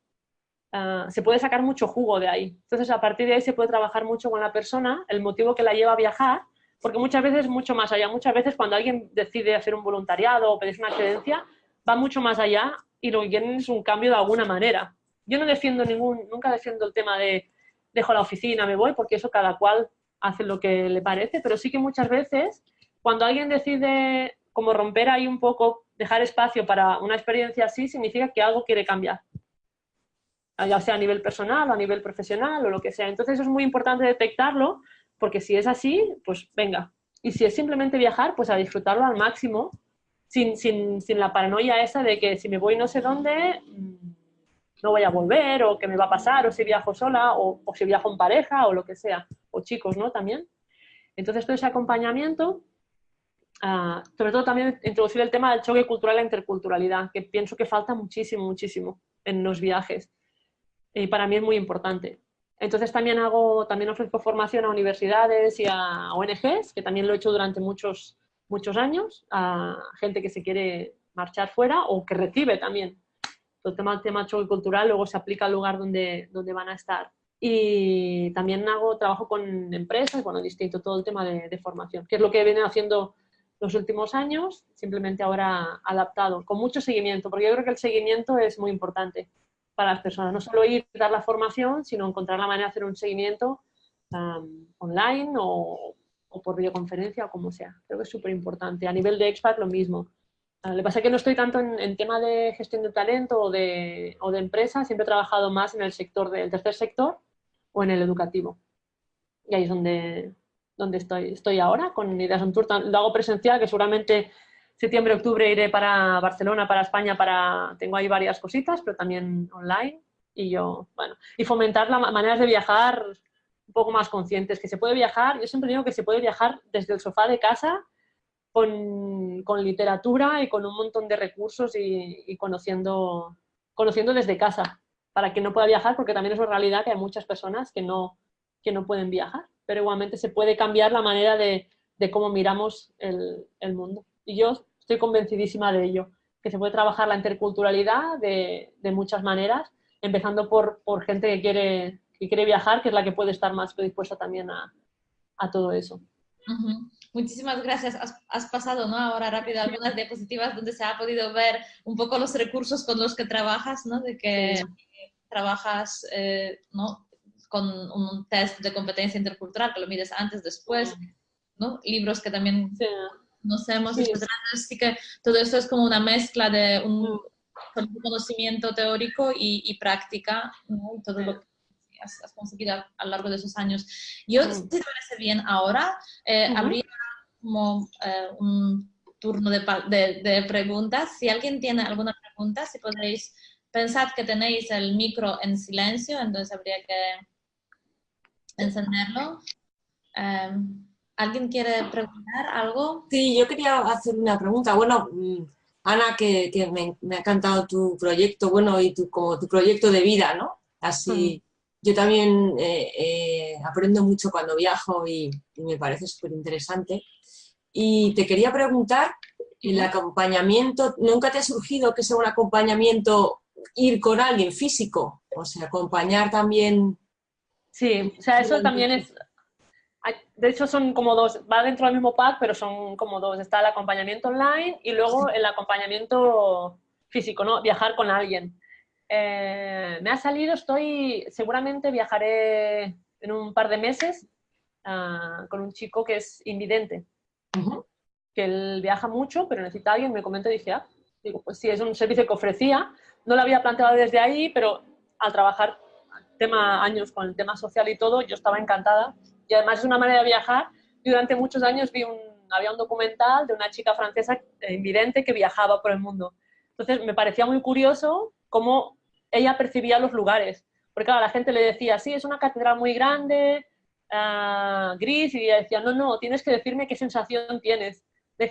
se puede sacar mucho jugo de ahí. Entonces, a partir de ahí se puede trabajar mucho con la persona, el motivo que la lleva a viajar, porque muchas veces mucho más allá. Muchas veces cuando alguien decide hacer un voluntariado o pedir una excedencia, va mucho más allá y lo que quieren es un cambio de alguna manera. Yo no defiendo nunca defiendo el tema de dejo la oficina, me voy, porque eso cada cual hace lo que le parece, pero sí que muchas veces cuando alguien decide como romper ahí un poco, dejar espacio para una experiencia así, significa que algo quiere cambiar, ya sea a nivel personal o a nivel profesional o lo que sea. Entonces es muy importante detectarlo, porque si es así, pues venga. Y si es simplemente viajar, pues a disfrutarlo al máximo, sin la paranoia esa de que si me voy no sé dónde, no voy a volver, o qué me va a pasar, o si viajo sola, o si viajo en pareja, o lo que sea, o chicos, ¿no? También. Entonces todo ese acompañamiento, sobre todo también introducir el tema del choque cultural e interculturalidad, que pienso que falta muchísimo, muchísimo en los viajes. Y para mí es muy importante. Entonces también ofrezco formación a universidades y a ONGs, que también lo he hecho durante muchos años, a gente que se quiere marchar fuera o que recibe también. El tema choque cultural luego se aplica al lugar donde van a estar. Y también trabajo con empresas, bueno, distinto todo el tema de formación, que es lo que he venido haciendo los últimos años, simplemente ahora adaptado, con mucho seguimiento, porque yo creo que el seguimiento es muy importante para las personas. No solo ir a dar la formación, sino encontrar la manera de hacer un seguimiento online o por videoconferencia o como sea. Creo que es súper importante. A nivel de expat, lo mismo. Lo que pasa es que no estoy tanto en tema de gestión de talento o de empresa. Siempre he trabajado más en el sector del tercer sector o en el educativo. Y ahí es donde estoy ahora, con Ideas on Tour. Lo hago presencial, que seguramente septiembre, octubre iré para Barcelona, para España, tengo ahí varias cositas, pero también online. Y fomentar las maneras de viajar un poco más conscientes, que se puede viajar, yo siempre digo que se puede viajar desde el sofá de casa con literatura y con un montón de recursos y conociendo desde casa, para que no pueda viajar, porque también es una realidad que hay muchas personas que no pueden viajar, pero igualmente se puede cambiar la manera de cómo miramos el mundo. Y yo estoy convencidísima de ello, que se puede trabajar la interculturalidad de muchas maneras, empezando por gente que quiere viajar, que es la que puede estar más predispuesta también a todo eso. Ujú. Muchísimas gracias. Has pasado, ¿no? Ahora rápido algunas diapositivas donde se ha podido ver un poco los recursos con los que trabajas, ¿no? De que Sí. trabajas, ¿no? Con un test de competencia intercultural que lo mides antes, después, ¿no? Libros que también Sí. conocemos, Sí. así que todo esto es como una mezcla de un Mm. conocimiento teórico y práctica, ¿no? Y todo lo que has conseguido a lo largo de esos años. Yo, si te parece bien ahora, habría como un turno de preguntas. Si alguien tiene alguna pregunta, si podéis, pensad que tenéis el micro en silencio, entonces habría que encenderlo. ¿Alguien quiere preguntar algo? Sí, yo quería hacer una pregunta. Bueno, Ana, que me ha encantado tu proyecto, bueno, y como tu proyecto de vida, ¿no? Así, yo también aprendo mucho cuando viajo y me parece súper interesante. Y te quería preguntar, el acompañamiento, ¿nunca te ha surgido que sea un acompañamiento ir con alguien físico? O sea, acompañar también. Sí, o sea, eso también es... De hecho, son como dos, va dentro del mismo pack, pero son como dos. Está el acompañamiento online y luego el acompañamiento físico, ¿no? Viajar con alguien. Me ha salido, seguramente viajaré en un par de meses con un chico que es invidente, que él viaja mucho, pero necesita a alguien, me comentó y dije, digo, pues sí, es un servicio que ofrecía. No lo había planteado desde ahí, pero al trabajar años con el tema social y todo, yo estaba encantada. Y además es una manera de viajar. Y durante muchos años había un documental de una chica francesa invidente que viajaba por el mundo. Entonces me parecía muy curioso cómo ella percibía los lugares. Porque claro, la gente le decía, sí, es una catedral muy grande, gris, y ella decía, no, no, tienes que decirme qué sensación tienes.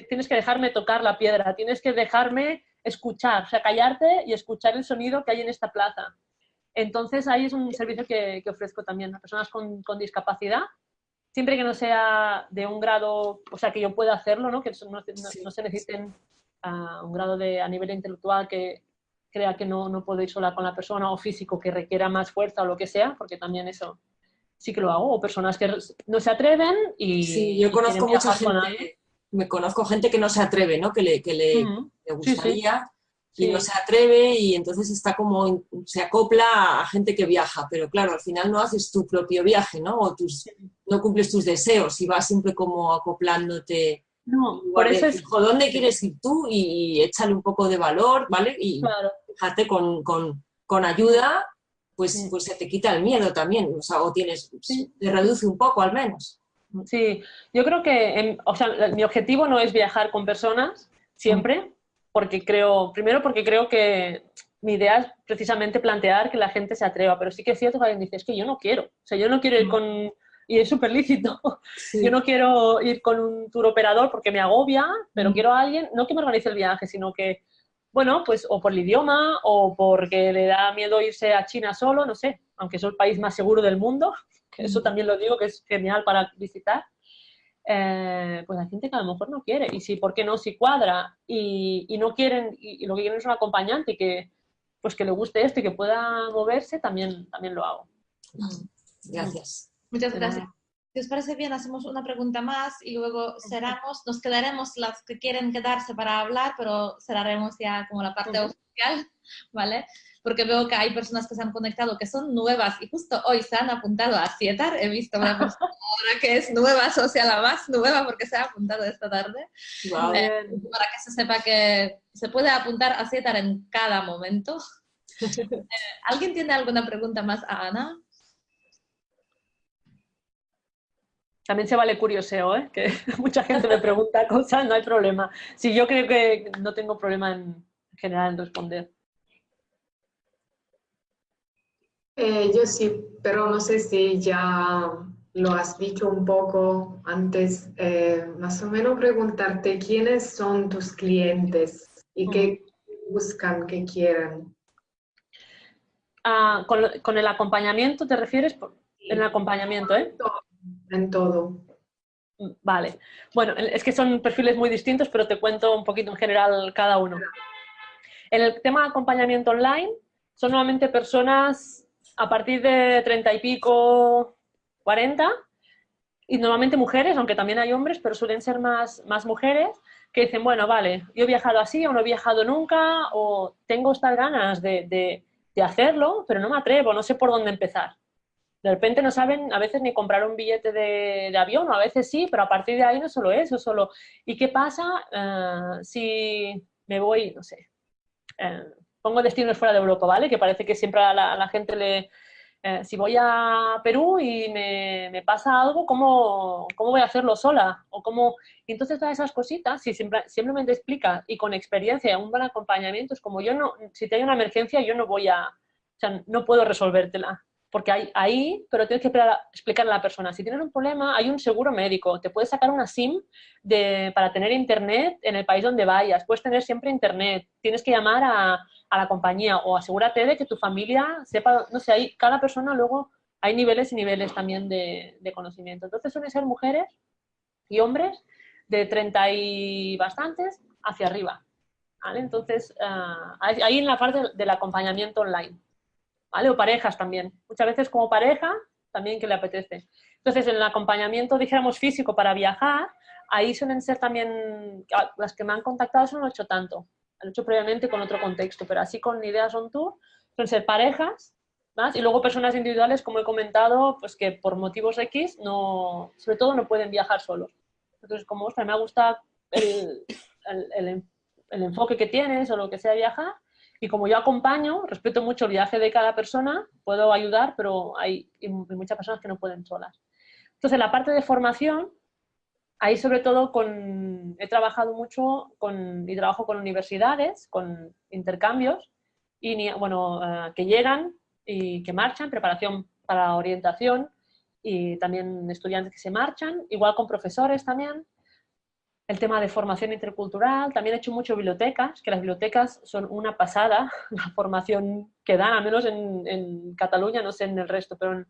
Tienes que dejarme tocar la piedra, tienes que dejarme escuchar, o sea, callarte y escuchar el sonido que hay en esta plaza. Entonces, ahí es un servicio que ofrezco también a personas con discapacidad, siempre que no sea de un grado, o sea, que yo pueda hacerlo, ¿no? Que no se necesiten un grado a nivel intelectual que crea que no puedo ir sola con la persona, o físico que requiera más fuerza o lo que sea, porque también eso sí que lo hago, o personas que no se atreven Sí, yo y quieren conozco mucha viajar con alguien. gente, me conozco gente que no se atreve, ¿no? Le Sí, sí, gustaría y no sí. se atreve y entonces está como, se acopla a gente que viaja, pero claro, al final no haces tu propio viaje, ¿no? No cumples tus deseos y vas siempre como acoplándote en No, por lugar de eso decir, es, ¿dónde quieres ir tú? Y échale un poco de valor, ¿vale? Y claro, fíjate, con ayuda, pues, sí, pues se te quita el miedo también, o sea, sí. te reduce un poco al menos. Sí, yo creo que, o sea, mi objetivo no es viajar con personas siempre, primero porque creo que mi idea es precisamente plantear que la gente se atreva, pero sí que es cierto que alguien dice, es que yo no quiero, o sea, yo no quiero ir y es súper lícito, yo Sí. no quiero ir con un tour operador porque me agobia, pero quiero a alguien, no que me organice el viaje, sino que, bueno, pues o por el idioma o porque le da miedo irse a China solo, no sé, aunque es el país más seguro del mundo, que eso también lo digo, que es genial para visitar, pues hay gente que a lo mejor no quiere. Y si, ¿por qué no? Si cuadra y no quieren, y lo que quieren es un acompañante que, pues que le guste esto y que pueda moverse, también lo hago. Gracias. Muchas De gracias. nada. Si os parece bien, hacemos una pregunta más y luego cerramos. Nos quedaremos las que quieren quedarse para hablar, pero cerraremos ya como la parte oficial, ¿vale? Porque veo que hay personas que se han conectado que son nuevas y justo hoy se han apuntado a Cietar. He visto una persona ahora que es nueva, o sea, la más nueva porque se ha apuntado esta tarde. Wow. Para que se sepa que se puede apuntar a Cietar en cada momento. ¿Alguien tiene alguna pregunta más a Ana? También se vale curioseo, ¿eh? Que mucha gente me pregunta cosas, no hay problema. Sí, yo creo que no tengo problema en general en responder. Yo sí, pero no sé si ya lo has dicho un poco antes. Más o menos preguntarte quiénes son tus clientes y qué buscan, qué quieren. Con el acompañamiento, ¿te refieres? En el acompañamiento, ¿eh? En todo. Vale. Bueno, es que son perfiles muy distintos, pero te cuento un poquito en general cada uno. En el tema de acompañamiento online, son normalmente personas a partir de 30 y pico, 40, y normalmente mujeres, aunque también hay hombres, pero suelen ser más mujeres, que dicen, bueno, vale, yo he viajado así o no he viajado nunca, o tengo estas ganas de hacerlo, pero no me atrevo, no sé por dónde empezar. De repente no saben a veces ni comprar un billete de avión, o a veces sí, pero a partir de ahí no solo eso, solo, ¿y qué pasa si me voy, no sé, pongo destinos fuera de Europa, ¿vale? Que parece que siempre a la gente le... si voy a Perú y me pasa algo, ¿cómo voy a hacerlo sola? O cómo... Y entonces todas esas cositas, si simplemente explica y con experiencia y un buen acompañamiento, es como yo no, si te hay una emergencia, yo no voy a, o sea, no puedo resolvértela. Porque hay ahí, pero tienes que explicarle a la persona. Si tienes un problema, hay un seguro médico. Te puedes sacar una SIM para tener internet en el país donde vayas. Puedes tener siempre internet. Tienes que llamar a la compañía o asegúrate de que tu familia sepa, no sé, cada persona luego hay niveles y niveles también de conocimiento. Entonces suelen ser mujeres y hombres de 30 y bastantes hacia arriba. ¿Vale? Entonces, ahí en la parte del acompañamiento online. ¿Vale? O parejas también. Muchas veces como pareja, también que le apetece. Entonces, en el acompañamiento, dijéramos, físico para viajar, ahí suelen ser también, las que me han contactado eso no lo he hecho tanto, lo he hecho previamente con otro contexto, pero así con ideas on tour, suelen ser parejas, ¿más? Y luego personas individuales, como he comentado, pues que por motivos X, no, sobre todo no pueden viajar solos. Entonces, como, ostras, me gusta el, el, el enfoque que tienes o lo que sea viajar, y como yo acompaño, respeto mucho el viaje de cada persona, puedo ayudar, pero hay muchas personas que no pueden solas. Entonces, la parte de formación, ahí sobre todo he trabajado mucho y trabajo con universidades, con intercambios, y bueno, que llegan y que marchan, preparación para orientación, y también estudiantes que se marchan, igual con profesores también, el tema de formación intercultural. También he hecho mucho bibliotecas, que las bibliotecas son una pasada, la formación que dan, al menos en Cataluña, no sé en el resto, pero en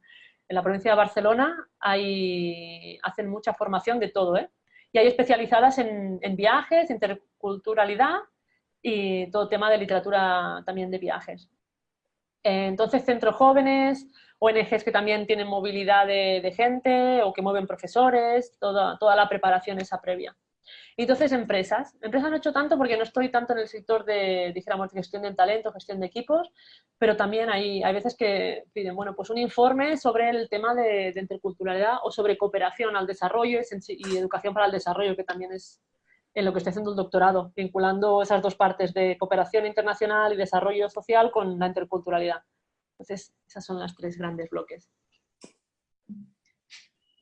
la provincia de Barcelona hacen mucha formación de todo, ¿eh? Y hay especializadas en viajes, interculturalidad y todo tema de literatura también de viajes. Entonces, centros jóvenes, ONGs que también tienen movilidad de gente o que mueven profesores, toda la preparación esa previa. Y entonces empresas no he hecho tanto porque no estoy tanto en el sector de, dijéramos, gestión del talento, gestión de equipos, pero también hay veces que piden, bueno, pues un informe sobre el tema de interculturalidad o sobre cooperación al desarrollo y educación para el desarrollo, que también es en lo que estoy haciendo el doctorado, vinculando esas dos partes de cooperación internacional y desarrollo social con la interculturalidad. Entonces, esas son las tres grandes bloques.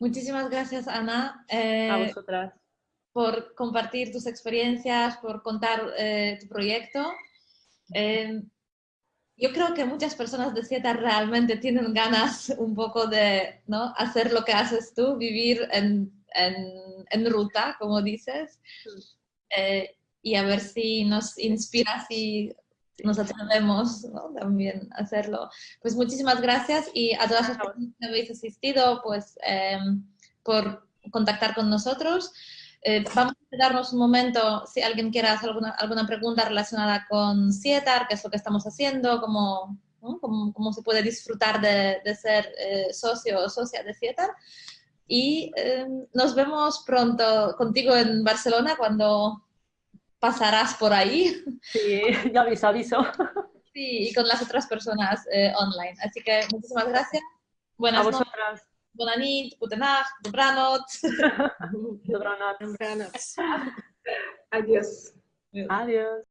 Muchísimas gracias, Ana. A vosotras. Por compartir tus experiencias, por contar tu proyecto. Yo creo que muchas personas de CIETAR realmente tienen ganas un poco de, ¿no?, hacer lo que haces tú, vivir en ruta, como dices, y a ver si nos inspira, si nos atrevemos, ¿no?, también a hacerlo. Pues muchísimas gracias y a todas las personas que habéis asistido, pues por contactar con nosotros. Vamos a quedarnos un momento, si alguien quiere hacer alguna pregunta relacionada con CIETAR, qué es lo que estamos haciendo, cómo, ¿no?, cómo se puede disfrutar de ser socio o socia de CIETAR. Y nos vemos pronto contigo en Barcelona cuando pasarás por ahí. Sí, ya aviso. Sí, y con las otras personas online. Así que muchísimas gracias. Buenas noches. Bona nit, gute Nacht, dobranot. Dobranot. Adiós. Adiós.